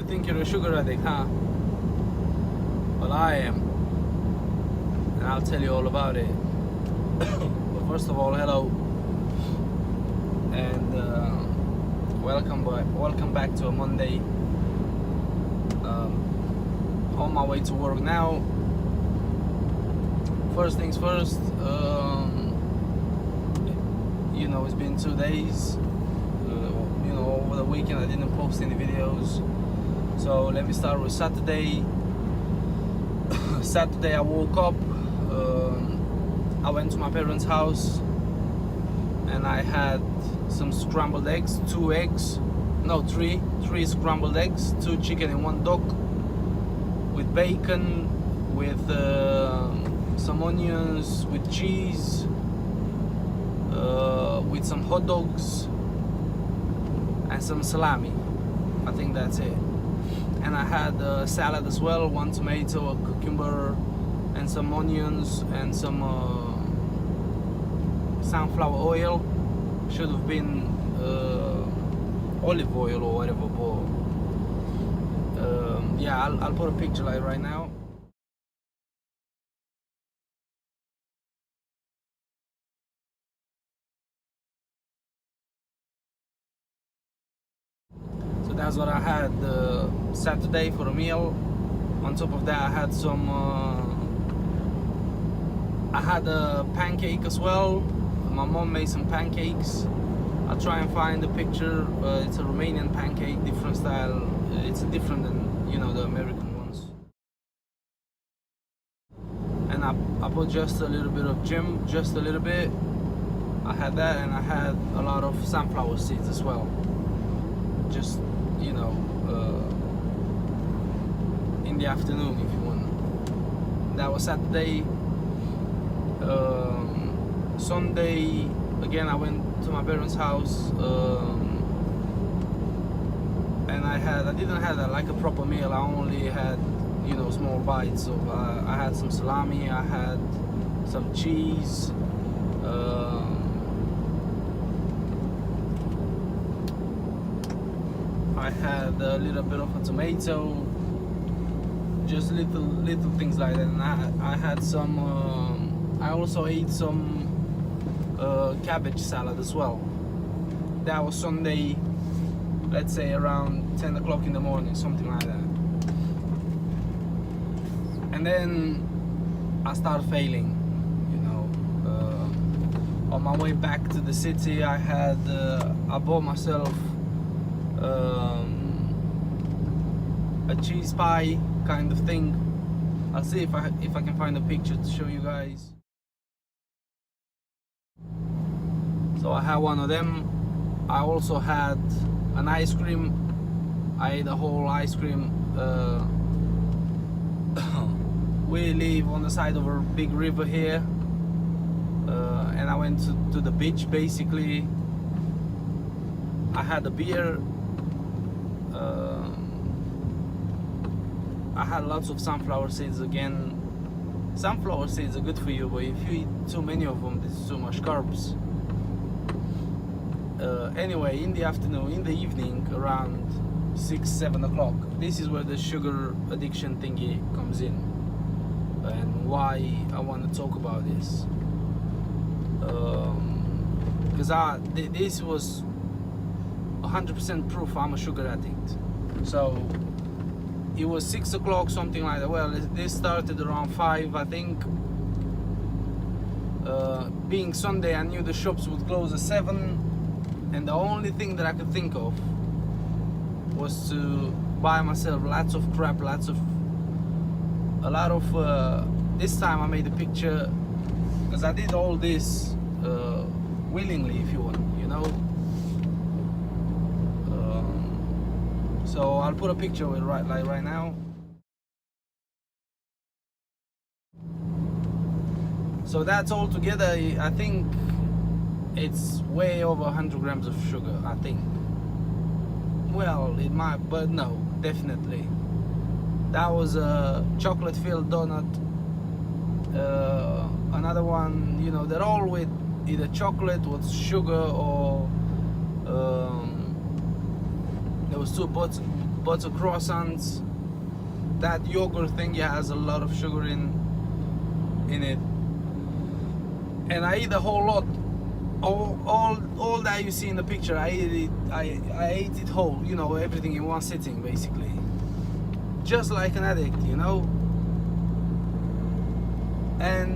think you're a sugar addict, huh? Well, I am, and I'll tell you all about it. But first of all, hello, and welcome back to a Monday. On my way to work now. First things first, it's been 2 days. Over the weekend I didn't post any videos, so let me start with Saturday. Saturday I woke up, I went to my parents' house, and I had some scrambled eggs, three scrambled eggs, 2 chicken and 1 duck, with bacon, with some onions, with cheese, with some hot dogs and some salami. I think that's it. And I had a salad as well, 1 tomato, a cucumber, and some onions, and some sunflower oil. Should have been olive oil or whatever, but yeah, I'll put a picture like right now. So that's what I had Saturday for a meal. On top of that, I had some I had a pancake as well. My mom made some pancakes. I'll try and find the picture. It's a Romanian pancake, different style. It's different than the American ones. And I put just a little bit of gym, just a little bit. I had that, and I had a lot of sunflower seeds as well. Just in the afternoon, if you want. That was Saturday. Sunday again, I went to my parents' house, and I didn't have like a proper meal. I only had small bites. So I had some salami, I had some cheese, I had a little bit of a tomato, just little things like that. And I had some I also ate some cabbage salad as well. That was Sunday, let's say around 10 o'clock in the morning, something like that. And then I started failing. On my way back to the city, I bought myself a cheese pie kind of thing. I'll see if I can find a picture to show you guys. So I had one of them. I also had an ice cream. I ate a whole ice cream. We live on the side of a big river here, and I went to the beach basically. I had a beer. I had lots of sunflower seeds again. Sunflower seeds are good for you, but if you eat too many of them, there's too much carbs. Anyway, in the evening, around 6-7 o'clock, this is where the sugar addiction thingy comes in, and why I want to talk about this. Because this was 100% proof I'm a sugar addict. So it was 6 o'clock, something like that. Well, this started around 5, I think. Being Sunday, I knew the shops would close at 7, and the only thing that I could think of was to buy myself lots of crap, this time I made a picture, because I did all this willingly, if you want, so I'll put a picture of it right now. So that's all together, I think it's way over 100 grams of sugar, I think. Well, it might, but no, definitely. That was a chocolate filled donut. Another one, they're all with either chocolate with sugar, or there was two butter croissants. That yogurt thing, yeah, has a lot of sugar in it. And I eat a whole lot. All that you see in the picture, I ate it. I ate it whole. You know, everything in one sitting, basically. Just like an addict, you know. And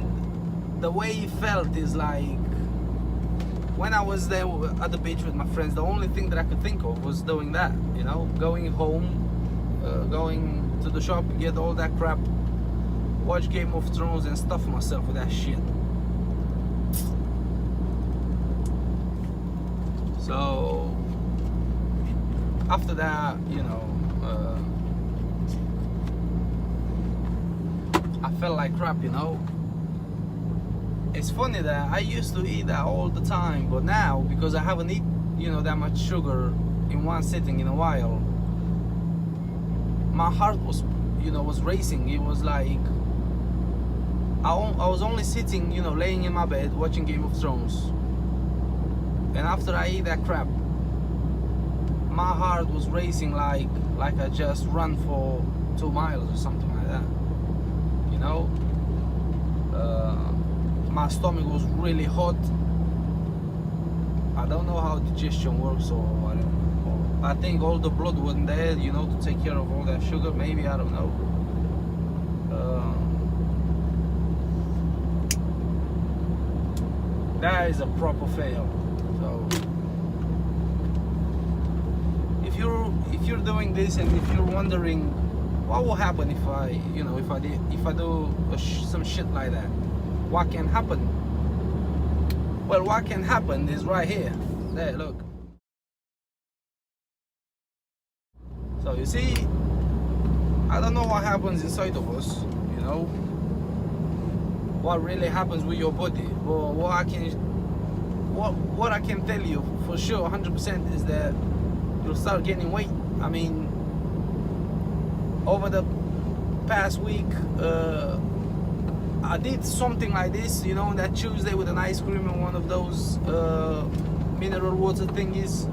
the way it felt is like, when I was there at the beach with my friends, the only thing that I could think of was doing that, you know, going home, going to the shop, get all that crap, watch Game of Thrones and stuff myself with that shit. So after that, you know, I felt like crap, you know. It's funny that I used to eat that all the time, but now, because I haven't eaten, you know, that much sugar in one sitting in a while, my heart was, you know, was racing. It was like I was only sitting, you know, laying in my bed watching Game of Thrones, and after I ate that crap, my heart was racing like I just run for 2 miles or something like that, you know. My stomach was really hot. I don't know how digestion works, or whatever. I think all the blood wasn't there, you know, to take care of all that sugar. Maybe, I don't know. That is a proper fail. So if you're doing this, and if you're wondering what will happen if I do some shit like that, what can happen? Well, what can happen is right here. There, look. So you see, I don't know what happens inside of us, you know, what really happens with your body. But what I can tell you for sure, 100%, is that you'll start gaining weight. I mean, over the past week, I did something like this, you know, that Tuesday with an ice cream and one of those mineral water thingies.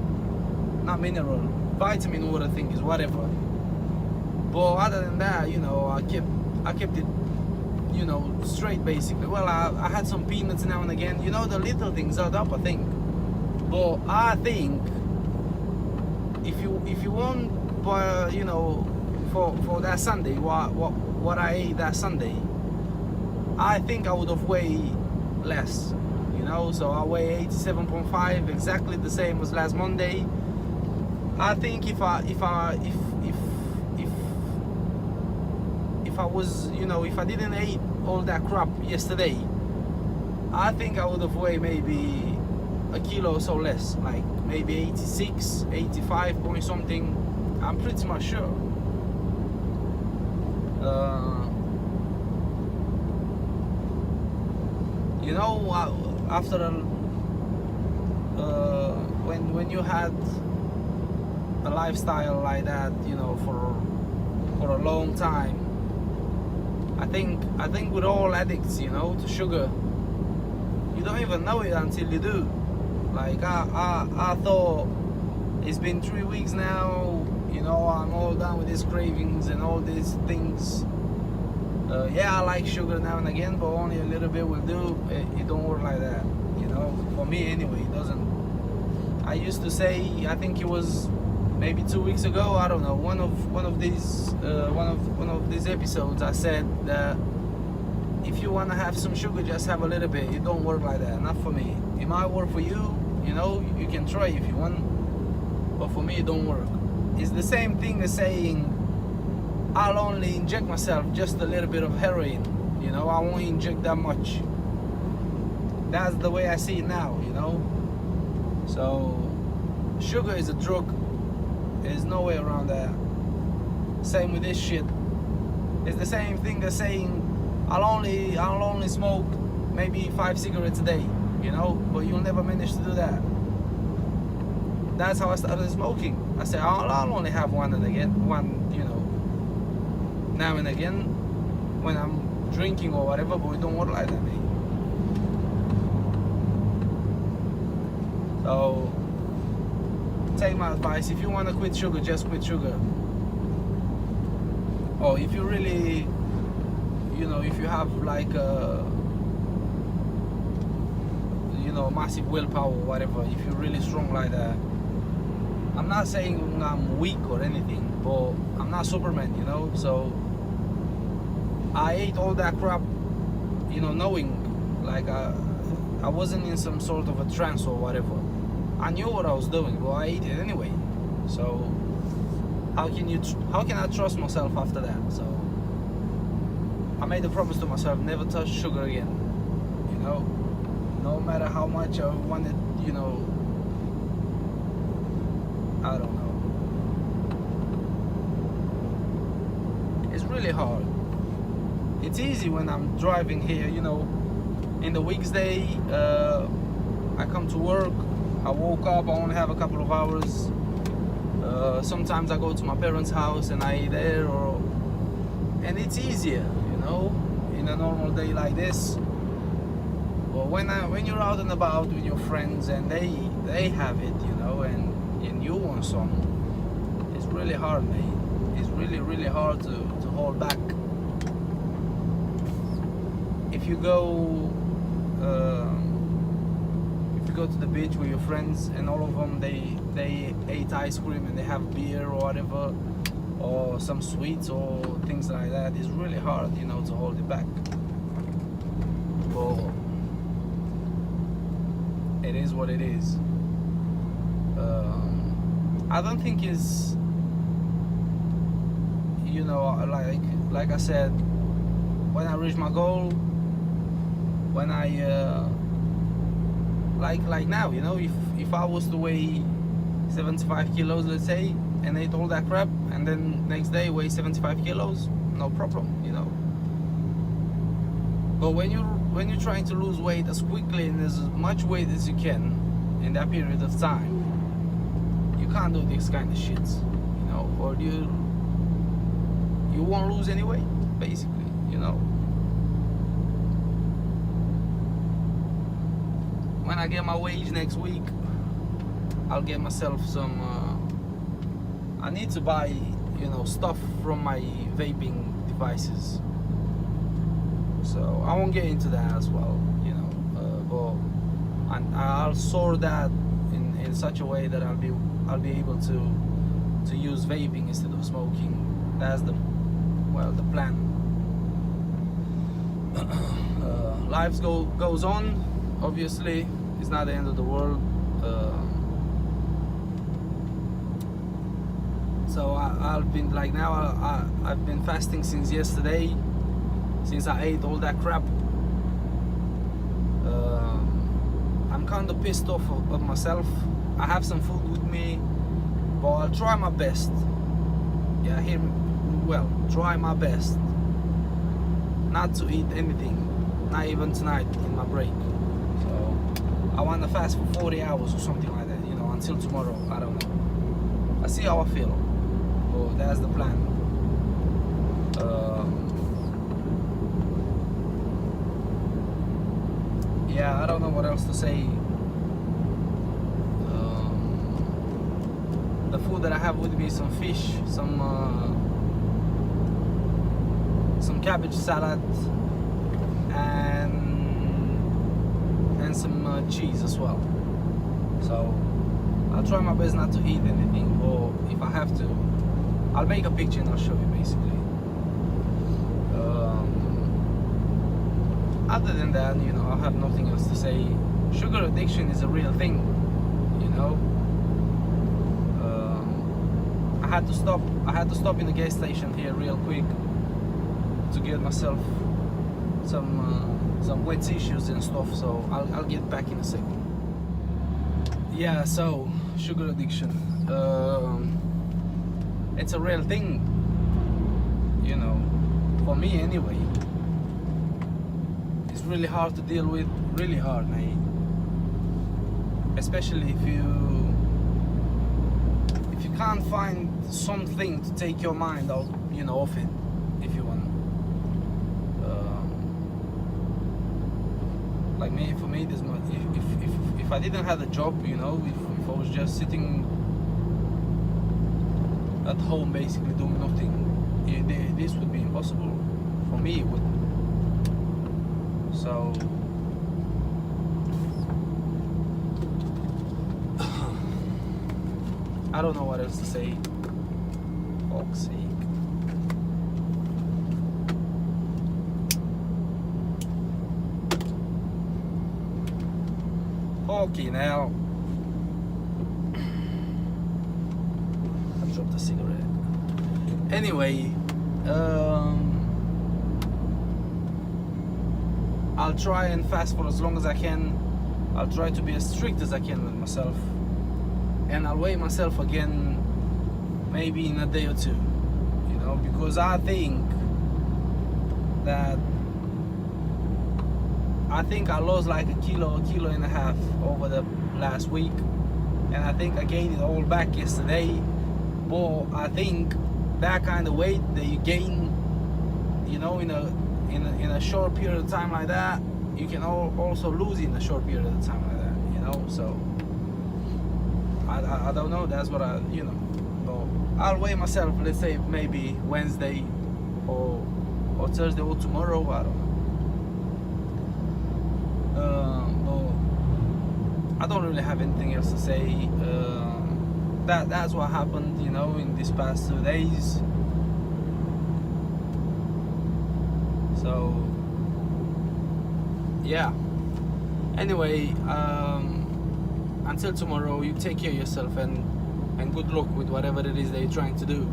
Not mineral, vitamin water thingies, whatever. But other than that, you know, I kept it, you know, straight, basically. Well, I had some peanuts now and again, you know, the little things add up, I think. But I think if you want, you know, for that Sunday, what I ate that Sunday, I think I would have weighed less, you know. So I weigh 87.5, exactly the same as last Monday. I think if I was, you know, if I didn't eat all that crap yesterday, I think I would have weighed maybe a kilo or so less, like maybe 86, 85 point something. I'm pretty much sure. You know, after when you had a lifestyle like that, you know, for a long time, I think with all addicts, you know, to sugar, you don't even know it until you do. Like I thought it's been 3 weeks now, you know, I'm all done with these cravings and all these things. Yeah, I like sugar now and again, but only a little bit will do. It don't work like that, you know. For me, anyway, it doesn't. I used to say, I think it was maybe 2 weeks ago, I don't know, one of these episodes, I said that if you want to have some sugar, just have a little bit. It don't work like that. Not for me. It might work for you, you know. You can try if you want, but for me, it don't work. It's the same thing as saying I'll only inject myself just a little bit of heroin, you know. I won't inject that much. That's the way I see it now, you know. So sugar is a drug. There's no way around that. Same with this shit. It's the same thing as saying I'll only smoke maybe 5 cigarettes a day, you know, but you'll never manage to do that. That's how I started smoking. I said I'll only have one, you know, now and again when I'm drinking or whatever, but it don't work like that, mate. So take my advice. If you want to quit sugar, just quit sugar. or if you really, if you have like a, massive willpower or whatever, if you're really strong like that. I'm not saying I'm weak or anything, but I'm not Superman, so I ate all that crap, knowing like I wasn't in some sort of a trance or whatever. I knew what I was doing, but I ate it anyway. So how can I trust myself after that? So I made a promise to myself, never touch sugar again. No matter how much I wanted, I don't know. It's really hard. It's easy when I'm driving here, in the weekday. I come to work, I woke up, I only have a couple of hours. Sometimes I go to my parents' house and I eat there, and it's easier, in a normal day like this. But when you're out and about with your friends and they have it, and you want some, it's really hard, mate. It's really, really hard to hold back. If you go to the beach with your friends and all of them they ate ice cream and they have beer or whatever, or some sweets or things like that, it's really hard, to hold it back. But it is what it is. I don't think it's, like I said, when I reach my goal, when I like now, if I was to weigh 75 kilos, let's say, and ate all that crap, and then next day weigh 75 kilos, no problem, But when you're trying to lose weight as quickly and as much weight as you can in that period of time, you can't do this kind of shit, or you won't lose any weight, basically, When I get my wage next week, I'll get myself some, I need to buy, stuff from my vaping devices. So I won't get into that as well, but I'll sort that in such a way that I'll be able to use vaping instead of smoking. That's the plan. Life goes on. Obviously, it's not the end of the world. So I've been I've been fasting since yesterday, since I ate all that crap. I'm kind of pissed off of myself. I have some food with me, but I'll try my best. Yeah, hear me well. Try my best not to eat anything, not even tonight in my break. So I want to fast for 40 hours or something like that, until tomorrow. I don't know. I see how I feel. So that's the plan. Yeah, I don't know what else to say. The food that I have with me, some fish, some cabbage salad, and some cheese as well. So I'll try my best not to eat anything, or if I have to, I'll make a picture and I'll show you, basically. Other than that, I have nothing else to say. Sugar addiction is a real thing, I had to stop in the gas station here real quick to get myself some wet tissues and stuff, so I'll get back in a second. Yeah, so sugar addiction, it's a real thing, for me anyway. It's really hard to deal with, really hard, mate. Especially if you can't find something to take your mind out, off it, if you want. Like me, for me, this much. If I didn't have a job, if I was just sitting at home, basically doing nothing, this would be impossible for me. It would. So I don't know what else to say. Fuck's sake. Okay, now I dropped a cigarette. Anyway, I'll try and fast for as long as I can. I'll try to be as strict as I can with myself, and I'll weigh myself again maybe in a day or two, you know, because I think I lost like a kilo and a half over the last week, and I think I gained it all back yesterday. But I think that kind of weight that you gain, you know, in a short period of time like that, you can also lose in a short period of time like that, you know. So I don't know. That's what you know. So I'll weigh myself. Let's say maybe Wednesday or Thursday or tomorrow. I don't know. But I don't really have anything else to say. That's what happened, you know, in these past 2 days. So yeah. Anyway, until tomorrow, you take care of yourself and good luck with whatever it is that you're trying to do.